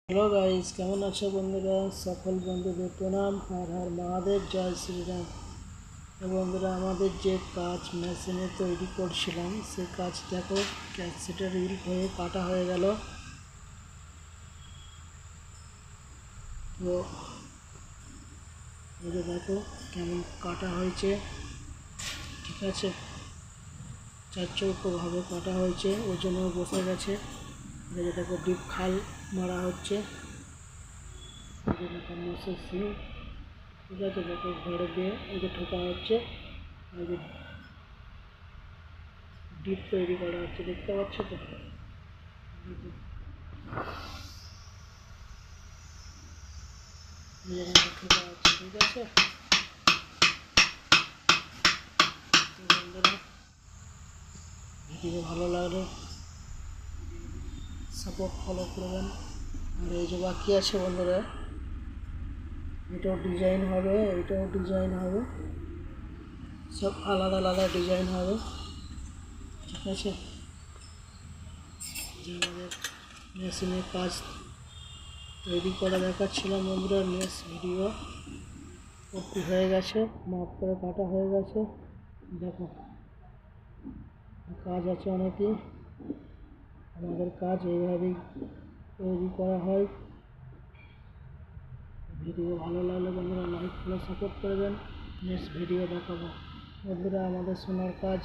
Hello guys, কেমন আছো বন্ধুরা? সকল বন্ধুদের প্রণাম। হর হর মহাদেব, জয় শ্রীরাম। বন্ধুরা, আমাদের যে কাজ মেশিনে তৈরি করছিলাম সে কাজ দেখো ক্যাসেটের রিল হয়ে কাটা হয়ে গেল। তো দেখো কেমন কাটা হয়েছে, ঠিক আছে? চার চৌকোভাবে কাটা হয়েছে, ওই জন্য বসে গেছে। দেখো ডিপ খাল মারা হচ্ছে, ঠিক আছে? দেখো ঘরে দিয়ে ওকে ঠোকা হচ্ছে, ওই যে ডিপ তৈরি করা হচ্ছে, দেখতে পাচ্ছ তো? ঠোকা হচ্ছে, ঠিক আছে? বন্ধুরা, ভিডিও ভালো লাগলে সাপোর্ট ফলো করবেন। আর এই যে বাকি আছে বন্ধুরা, এটাও ডিজাইন হবে, এটাও ডিজাইন হবে, সব আলাদা আলাদা ডিজাইন হবে, ঠিক আছে? যে আমাদের মেশিনের কাজ তৈরি করা দেখাচ্ছিলাম বন্ধুরা, নেক্সট ভিডিও ভর্তি হয়ে গেছে, মাপ করে কাটা হয়ে গেছে। দেখো কাজ আছে অনেকই, আমাদের কাজ এইভাবেই তৈরি করা হয়। ভিডিও ভালো লাগলে বন্ধুরা লাইক করে সাপোর্ট করবেন। নেক্সট ভিডিও দেখাবো বন্ধুরা, আমাদের সোনার কাজ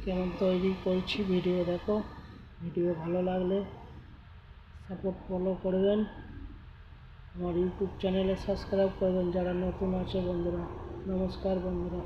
কেমন তৈরি করছি, ভিডিও দেখো। ভিডিও ভালো লাগলে সাপোর্ট ফলো করবেন। আমার ইউটিউব চ্যানেলে সাবস্ক্রাইব করবেন যারা নতুন আছে বন্ধুরা। নমস্কার বন্ধুরা।